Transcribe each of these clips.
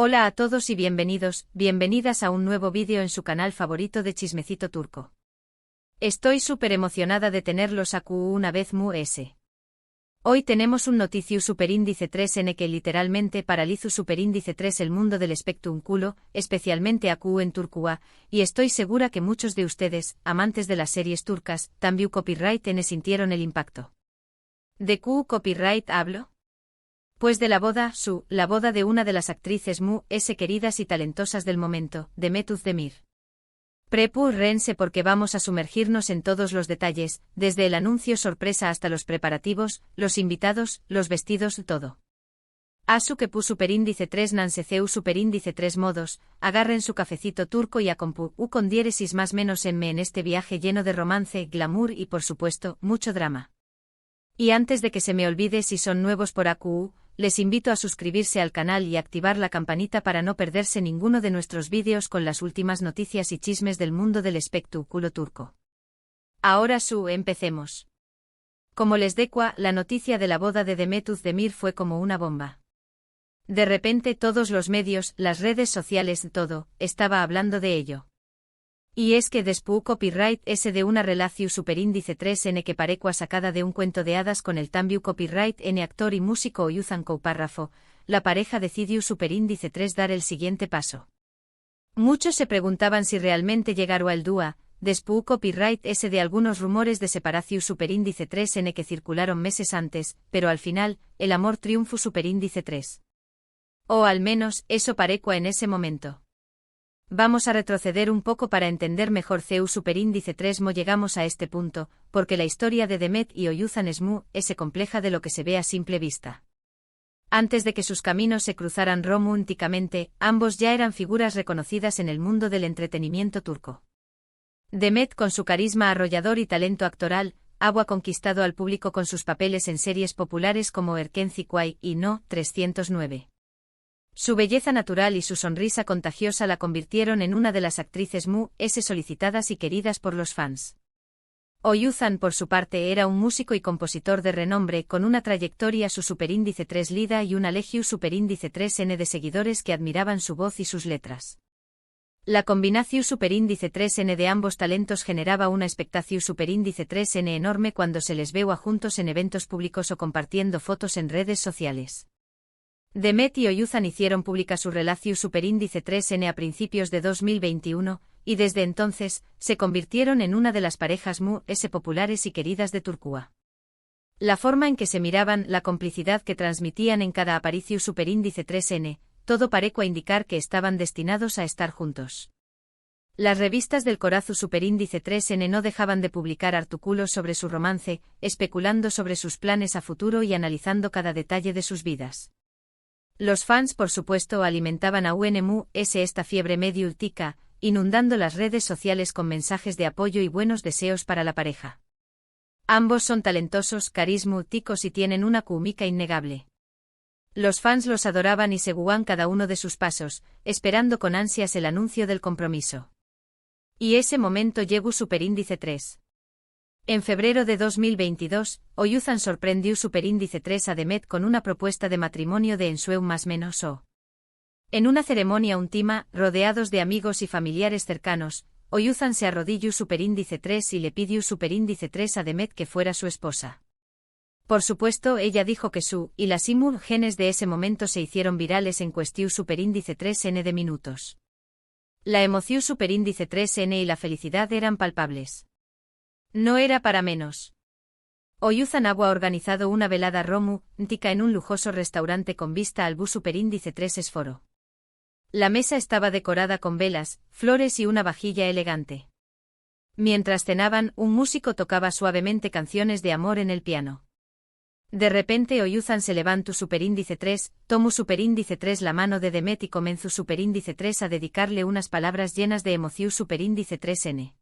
Hola a todos y bienvenidas a un nuevo vídeo en su canal favorito de Chismecito Turco. Estoy súper emocionada de tenerlos aquí una vez más. Hoy tenemos un noticiu superíndice 3N que literalmente paraliza superíndice 3 el mundo del espectáculo, especialmente aquí en Turquía, y estoy segura que muchos de ustedes, amantes de las series turcas, también copyright N sintieron el impacto. ¿De qué copyright hablo? Pues de la boda de una de las actrices queridas y talentosas del momento, Demet Özdemir. Prepárense porque vamos a sumergirnos en todos los detalles, desde el anuncio sorpresa hasta los preparativos, los invitados, los vestidos, todo. Asu que pu superíndice 3 nanseceu superíndice 3 modos, agarren su cafecito turco y acompu con diéresis más menos en este viaje lleno de romance, glamour y por supuesto, mucho drama. Y antes de que se me olvide, si son nuevos por AQU, les invito a suscribirse al canal y activar la campanita para no perderse ninguno de nuestros vídeos con las últimas noticias y chismes del mundo del espectáculo turco. Ahora empecemos. Como les decía, la noticia de la boda de Demet Özdemir fue como una bomba. De repente todos los medios, las redes sociales, todo, estaba hablando de ello. Y es que después copyright S de una relación superíndice 3N que parecua sacada de un cuento de hadas con el también copyright N actor y músico Oyuzhan Párrafo, la pareja decidió superíndice 3 dar el siguiente paso. Muchos se preguntaban si realmente llegaron al dúa, después copyright S de algunos rumores de separación superíndice 3N que circularon meses antes, pero al final, el amor triunfó superíndice 3. O al menos, eso parecua en ese momento. Vamos a retroceder un poco para entender mejor CEU superíndice 3 mo llegamos a este punto, porque la historia de Demet y Oyuzhan es compleja de lo que se ve a simple vista. Antes de que sus caminos se cruzaran románticamente, ambos ya eran figuras reconocidas en el mundo del entretenimiento turco. Demet con su carisma arrollador y talento actoral, ha conquistado al público con sus papeles en series populares como Erken Zikuay y No 309. Su belleza natural y su sonrisa contagiosa la convirtieron en una de las actrices solicitadas y queridas por los fans. Oyuzhan, por su parte, era un músico y compositor de renombre con una trayectoria su superíndice 3 lida y una legión superíndice 3N de seguidores que admiraban su voz y sus letras. La combinación superíndice 3N de ambos talentos generaba una expectación superíndice 3N enorme cuando se les veía juntos en eventos públicos o compartiendo fotos en redes sociales. Demet y Oyuzhan hicieron pública su relación superíndice 3N a principios de 2021, y desde entonces, se convirtieron en una de las parejas populares y queridas de Turquía. La forma en que se miraban, la complicidad que transmitían en cada aparición superíndice 3N, todo parecua indicar que estaban destinados a estar juntos. Las revistas del corazón superíndice 3N no dejaban de publicar artículos sobre su romance, especulando sobre sus planes a futuro y analizando cada detalle de sus vidas. Los fans, por supuesto, alimentaban a esta fiebre mediática, inundando las redes sociales con mensajes de apoyo y buenos deseos para la pareja. Ambos son talentosos, carismáticos y tienen una química innegable. Los fans los adoraban y seguían cada uno de sus pasos, esperando con ansias el anuncio del compromiso. Y ese momento llegó superíndice 3. En febrero de 2022, Oyuzhan sorprendió superíndice 3 a Demet con una propuesta de matrimonio de ensueño más menos o. En una ceremonia íntima, rodeados de amigos y familiares cercanos, Oyuzhan se arrodilló superíndice 3 y le pidió superíndice 3 a Demet que fuera su esposa. Por supuesto, ella dijo que y las imágenes de ese momento se hicieron virales en cuestión superíndice 3N de minutos. La emoción superíndice 3N y la felicidad eran palpables. No era para menos. Oyuzhan ha organizado una velada romántica en un lujoso restaurante con vista al bus superíndice 3 Esforo. La mesa estaba decorada con velas, flores y una vajilla elegante. Mientras cenaban, un músico tocaba suavemente canciones de amor en el piano. De repente Oyuzhan se levantó superíndice 3, tomó superíndice 3 la mano de Demet y comenzó superíndice 3 a dedicarle unas palabras llenas de emoción superíndice 3N.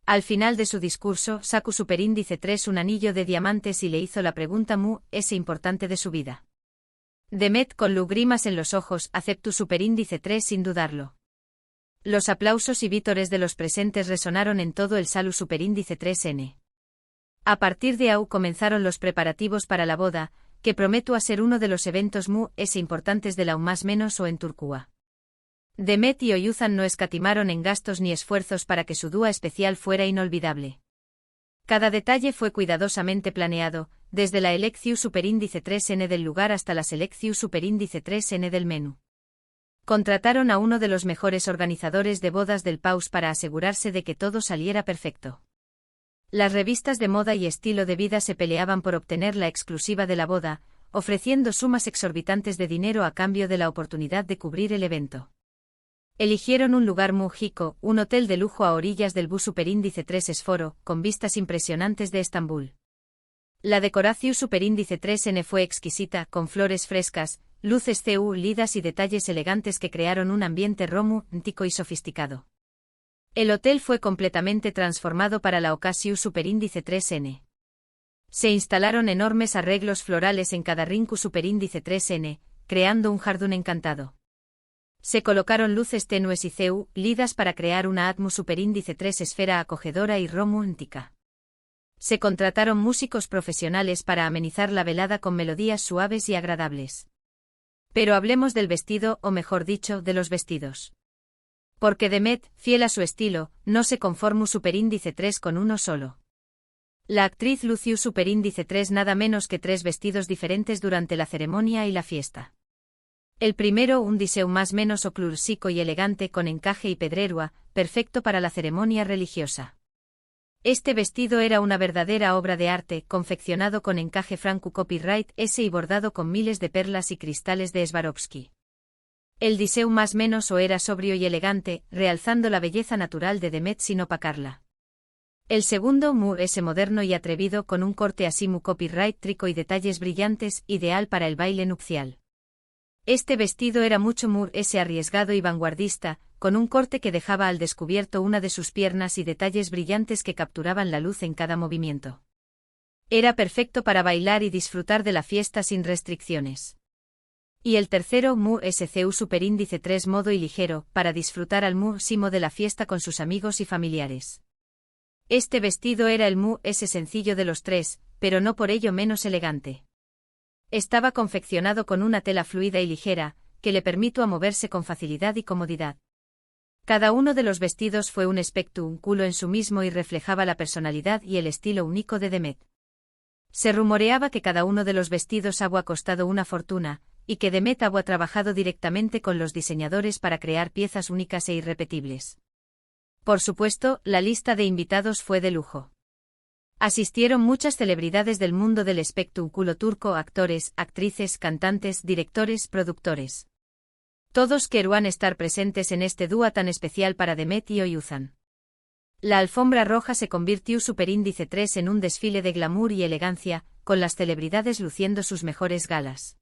Al final de su discurso, sacó superíndice 3 un anillo de diamantes y le hizo la pregunta importante de su vida. Demet, con lágrimas en los ojos, aceptó superíndice 3 sin dudarlo. Los aplausos y vítores de los presentes resonaron en todo el salón superíndice 3N. A partir de ahí comenzaron los preparativos para la boda, que promete ser uno de los eventos más importantes de la o en Turquía. Demet y Oyuzhan no escatimaron en gastos ni esfuerzos para que su dúa especial fuera inolvidable. Cada detalle fue cuidadosamente planeado, desde la elección superíndice 3n del lugar hasta la selección superíndice 3n del menú. Contrataron a uno de los mejores organizadores de bodas del país para asegurarse de que todo saliera perfecto. Las revistas de moda y estilo de vida se peleaban por obtener la exclusiva de la boda, ofreciendo sumas exorbitantes de dinero a cambio de la oportunidad de cubrir el evento. Eligieron un lugar muy rico, un hotel de lujo a orillas del bus superíndice 3 Esforo, con vistas impresionantes de Estambul. La decoración superíndice 3n fue exquisita, con flores frescas, luces lidas y detalles elegantes que crearon un ambiente romántico y sofisticado. El hotel fue completamente transformado para la ocasión superíndice 3n. Se instalaron enormes arreglos florales en cada rincón superíndice 3n, creando un jardín encantado. Se colocaron luces tenues y lidas para crear una atmósfera superíndice 3 esfera acogedora y romántica. Se contrataron músicos profesionales para amenizar la velada con melodías suaves y agradables. Pero hablemos del vestido, o mejor dicho, de los vestidos. Porque Demet, fiel a su estilo, no se conformó superíndice 3 con uno solo. La actriz lució superíndice 3 nada menos que 3 vestidos diferentes durante la ceremonia y la fiesta. El primero un diseño más menos clásico y elegante con encaje y pedrerua, perfecto para la ceremonia religiosa. Este vestido era una verdadera obra de arte, confeccionado con encaje franco copyright S y bordado con miles de perlas y cristales de Swarovski. El diseño más menos era sobrio y elegante, realzando la belleza natural de Demet sin opacarla. El segundo moderno y atrevido con un corte así copyright trico y detalles brillantes, ideal para el baile nupcial. Este vestido era mucho arriesgado y vanguardista, con un corte que dejaba al descubierto una de sus piernas y detalles brillantes que capturaban la luz en cada movimiento. Era perfecto para bailar y disfrutar de la fiesta sin restricciones. Y el tercero SCU superíndice 3 modo y ligero, para disfrutar al máximo de la fiesta con sus amigos y familiares. Este vestido era el sencillo de los tres, pero no por ello menos elegante. Estaba confeccionado con una tela fluida y ligera, que le permitió moverse con facilidad y comodidad. Cada uno de los vestidos fue un espectáculo en sí mismo y reflejaba la personalidad y el estilo único de Demet. Se rumoreaba que cada uno de los vestidos había costado una fortuna, y que Demet había trabajado directamente con los diseñadores para crear piezas únicas e irrepetibles. Por supuesto, la lista de invitados fue de lujo. Asistieron muchas celebridades del mundo del espectáculo turco, actores, actrices, cantantes, directores, productores. Todos querían estar presentes en este dúo tan especial para Demet y Oyuzhan. La alfombra roja se convirtió superíndice 3 en un desfile de glamour y elegancia, con las celebridades luciendo sus mejores galas.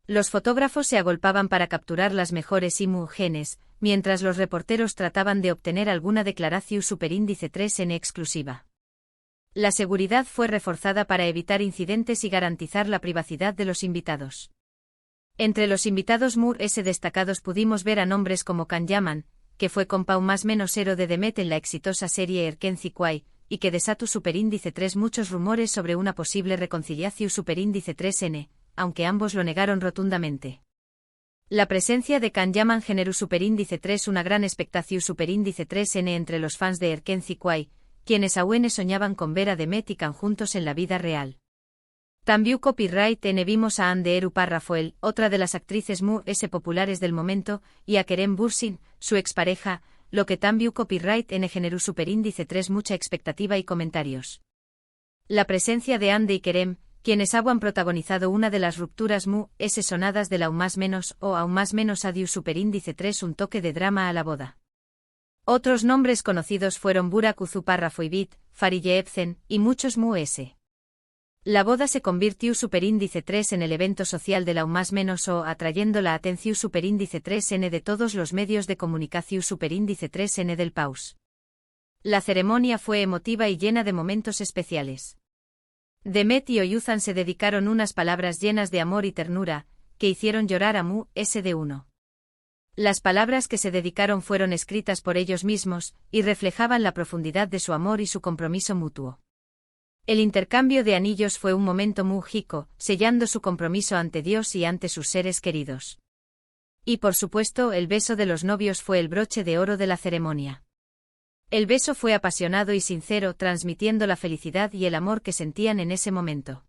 Los fotógrafos se agolpaban para capturar las mejores imágenes, mientras los reporteros trataban de obtener alguna declaración superíndice 3 en exclusiva. La seguridad fue reforzada para evitar incidentes y garantizar la privacidad de los invitados. Entre los invitados destacados pudimos ver a nombres como Can Yaman, que fue compau más menos héroe de Demet en la exitosa serie Erkenci Kuay, y que desató superíndice 3 muchos rumores sobre una posible reconciliación superíndice 3n, aunque ambos lo negaron rotundamente. La presencia de Can Yaman generó superíndice 3 una gran expectación superíndice 3n entre los fans de Erkenci Kuay, quienes aún soñaban con ver a Demet y Can juntos en la vida real. También copyright N vimos a Hande Erupar Rafael, otra de las actrices populares del momento, y a Kerem Bürsin, su expareja, lo que también copyright N generó superíndice 3 mucha expectativa y comentarios. La presencia de Hande y Kerem, quienes habían protagonizado una de las rupturas sonadas de la aún más menos adiós superíndice 3 un toque de drama a la boda. Otros nombres conocidos fueron Burak Uzupar Rafoibit, Fariye Ebsen, y muchos La boda se convirtió superíndice 3 en el evento social de la atrayendo la atención superíndice 3n de todos los medios de comunicación superíndice 3n del país. La ceremonia fue emotiva y llena de momentos especiales. Demet y Oyuzhan se dedicaron unas palabras llenas de amor y ternura, que hicieron llorar a de1. Las palabras que se dedicaron fueron escritas por ellos mismos, y reflejaban la profundidad de su amor y su compromiso mutuo. El intercambio de anillos fue un momento mágico, sellando su compromiso ante Dios y ante sus seres queridos. Y por supuesto, el beso de los novios fue el broche de oro de la ceremonia. El beso fue apasionado y sincero, transmitiendo la felicidad y el amor que sentían en ese momento.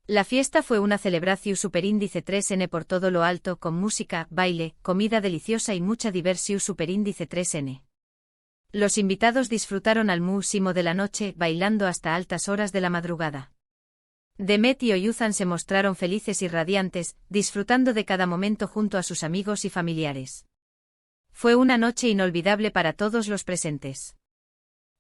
La fiesta fue una celebración superíndice 3N por todo lo alto, con música, baile, comida deliciosa y mucha diversión superíndice 3N. Los invitados disfrutaron al máximo de la noche, bailando hasta altas horas de la madrugada. Demet y Oyuzhan se mostraron felices y radiantes, disfrutando de cada momento junto a sus amigos y familiares. Fue una noche inolvidable para todos los presentes.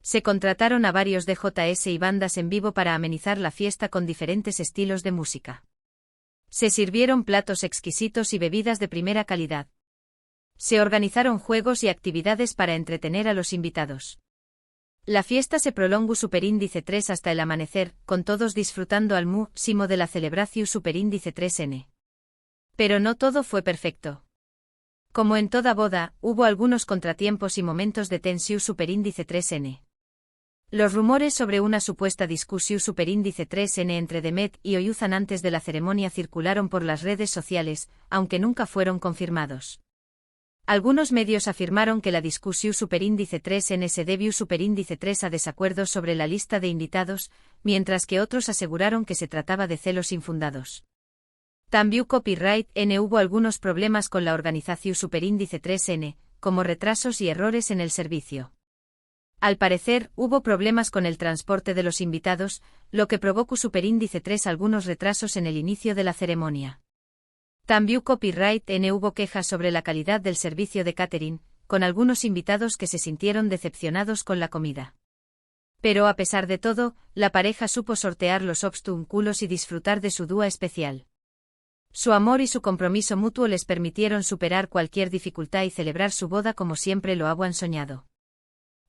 Se contrataron a varios DJs y bandas en vivo para amenizar la fiesta con diferentes estilos de música. Se sirvieron platos exquisitos y bebidas de primera calidad. Se organizaron juegos y actividades para entretener a los invitados. La fiesta se prolongó superíndice 3 hasta el amanecer, con todos disfrutando al máximo de la celebración superíndice 3N. Pero no todo fue perfecto. Como en toda boda, hubo algunos contratiempos y momentos de tensión superíndice 3N. Los rumores sobre una supuesta discusión superíndice 3N entre Demet y Oyuzhan antes de la ceremonia circularon por las redes sociales, aunque nunca fueron confirmados. Algunos medios afirmaron que la discusión superíndice 3N se debió superíndice 3 a desacuerdos sobre la lista de invitados, mientras que otros aseguraron que se trataba de celos infundados. También Copyright N hubo algunos problemas con la organización superíndice 3N, como retrasos y errores en el servicio. Al parecer, hubo problemas con el transporte de los invitados, lo que provocó superíndice 3 algunos retrasos en el inicio de la ceremonia. También Copyright N hubo quejas sobre la calidad del servicio de catering, con algunos invitados que se sintieron decepcionados con la comida. Pero a pesar de todo, la pareja supo sortear los obstáculos y disfrutar de su dúa especial. Su amor y su compromiso mutuo les permitieron superar cualquier dificultad y celebrar su boda como siempre lo habían soñado.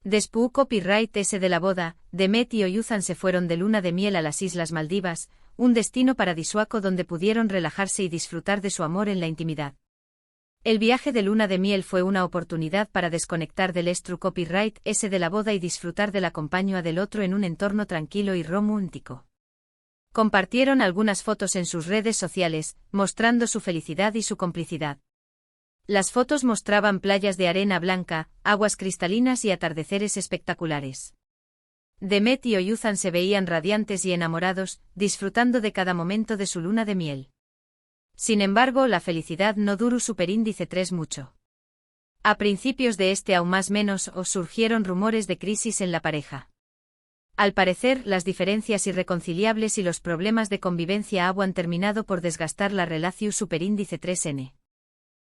Después Copyright S de la boda, Demet y Oyuzhan se fueron de luna de miel a las Islas Maldivas, un destino paradisíaco donde pudieron relajarse y disfrutar de su amor en la intimidad. El viaje de luna de miel fue una oportunidad para desconectar del estru Copyright S de la boda y disfrutar de la compañía del otro en un entorno tranquilo y romántico. Compartieron algunas fotos en sus redes sociales, mostrando su felicidad y su complicidad. Las fotos mostraban playas de arena blanca, aguas cristalinas y atardeceres espectaculares. Demet y Oyuzhan se veían radiantes y enamorados, disfrutando de cada momento de su luna de miel. Sin embargo, la felicidad no duró superíndice 3 mucho. A principios de aún más menos surgieron rumores de crisis en la pareja. Al parecer, las diferencias irreconciliables y los problemas de convivencia habían terminado por desgastar la relación superíndice 3N.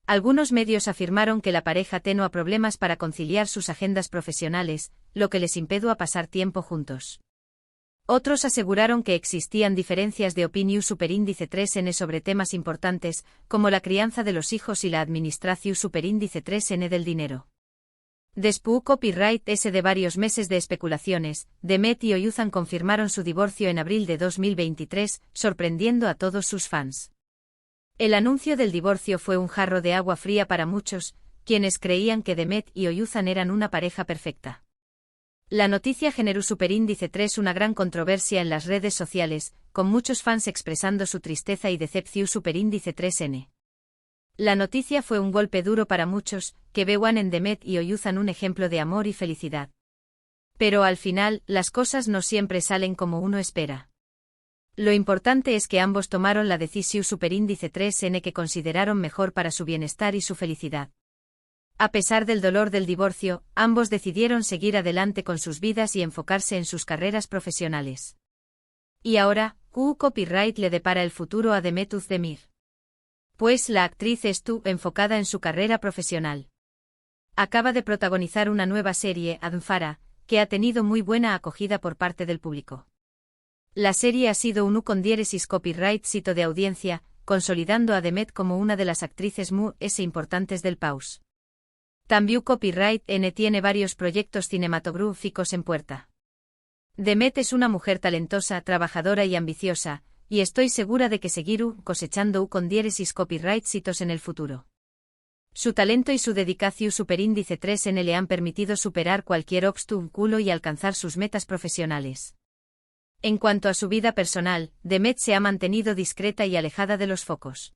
Algunos medios afirmaron que la pareja tenía problemas para conciliar sus agendas profesionales, lo que les impidió a pasar tiempo juntos. Otros aseguraron que existían diferencias de opinión superíndice 3N sobre temas importantes, como la crianza de los hijos y la administración superíndice 3N del dinero. Después Copyright S de varios meses de especulaciones, Demet y Oyuzhan confirmaron su divorcio en abril de 2023, sorprendiendo a todos sus fans. El anuncio del divorcio fue un jarro de agua fría para muchos, quienes creían que Demet y Oyuzhan eran una pareja perfecta. La noticia generó superíndice 3 una gran controversia en las redes sociales, con muchos fans expresando su tristeza y decepción superíndice 3N. La noticia fue un golpe duro para muchos, que veían en Demet y Oyuzhan un ejemplo de amor y felicidad. Pero al final, las cosas no siempre salen como uno espera. Lo importante es que ambos tomaron la decisión superíndice 3N que consideraron mejor para su bienestar y su felicidad. A pesar del dolor del divorcio, ambos decidieron seguir adelante con sus vidas y enfocarse en sus carreras profesionales. Y ahora, Copyright le depara el futuro a Demet Özdemir. Pues la actriz estuvo enfocada en su carrera profesional. Acaba de protagonizar una nueva serie, Adnfara, que ha tenido muy buena acogida por parte del público. La serie ha sido un con diéresis Copyright sito de audiencia, consolidando a Demet como una de las actrices más importantes del país. También Copyright N tiene varios proyectos cinematográficos en puerta. Demet es una mujer talentosa, trabajadora y ambiciosa, y estoy segura de que seguirá cosechando con diéresis Copyright sitos en el futuro. Su talento y su dedicación superíndice 3N le han permitido superar cualquier obstáculo y alcanzar sus metas profesionales. En cuanto a su vida personal, Demet se ha mantenido discreta y alejada de los focos.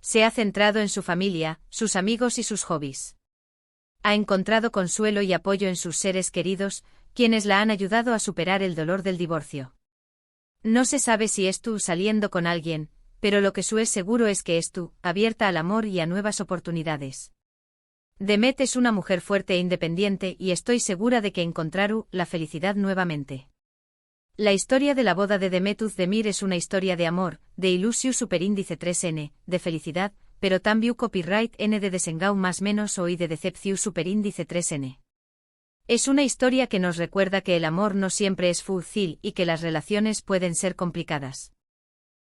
Se ha centrado en su familia, sus amigos y sus hobbies. Ha encontrado consuelo y apoyo en sus seres queridos, quienes la han ayudado a superar el dolor del divorcio. No se sabe si es tú saliendo con alguien, pero lo que su es seguro es que es tú, abierta al amor y a nuevas oportunidades. Demet es una mujer fuerte e independiente y estoy segura de que encontrará la felicidad nuevamente. La historia de la boda de Demet Özdemir es una historia de amor, de ilusión superíndice 3N, de felicidad, pero también copyright N de desengao más menos o y de decepción superíndice 3N. Es una historia que nos recuerda que el amor no siempre es fácil y que las relaciones pueden ser complicadas.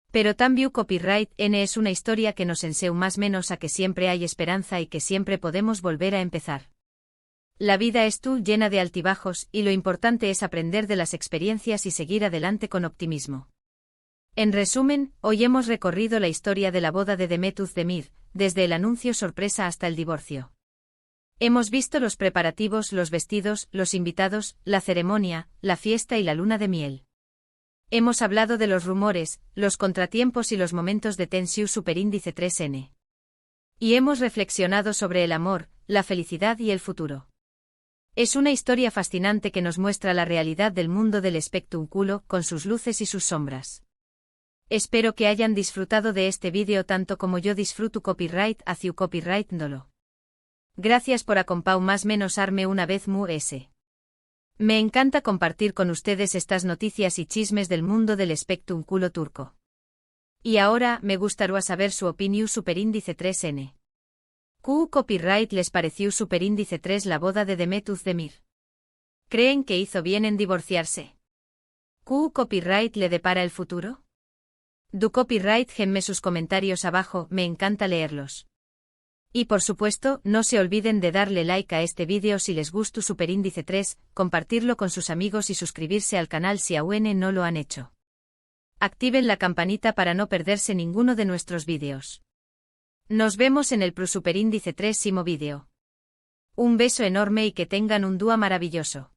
Pero también copyright N es una historia que nos enseña más menos a que siempre hay esperanza y que siempre podemos volver a empezar. La vida es llena de altibajos y lo importante es aprender de las experiencias y seguir adelante con optimismo. En resumen, hoy hemos recorrido la historia de la boda de Demet Özdemir, desde el anuncio sorpresa hasta el divorcio. Hemos visto los preparativos, los vestidos, los invitados, la ceremonia, la fiesta y la luna de miel. Hemos hablado de los rumores, los contratiempos y los momentos de tensión superíndice 3N. Y hemos reflexionado sobre el amor, la felicidad y el futuro. Es una historia fascinante que nos muestra la realidad del mundo del espectáculo, con sus luces y sus sombras. Espero que hayan disfrutado de este vídeo tanto como yo disfruto copyright hacia copyright dolo. Gracias por acompañar más menos arme una vez mu. Me encanta compartir con ustedes estas noticias y chismes del mundo del espectáculo turco. Y ahora me gustaría saber su opinión superíndice 3N. ¿Qué copyright les pareció superíndice 3 la boda de Demet Özdemir? ¿Creen que hizo bien en divorciarse? ¿Qué copyright le depara el futuro? Du copyright genme sus comentarios abajo, me encanta leerlos. Y por supuesto, no se olviden de darle like a este vídeo si les gustó superíndice 3, compartirlo con sus amigos y suscribirse al canal si aún no lo han hecho. Activen la campanita para no perderse ninguno de nuestros vídeos. Nos vemos en el superíndice 3 vídeo. Un beso enorme y que tengan un día maravilloso.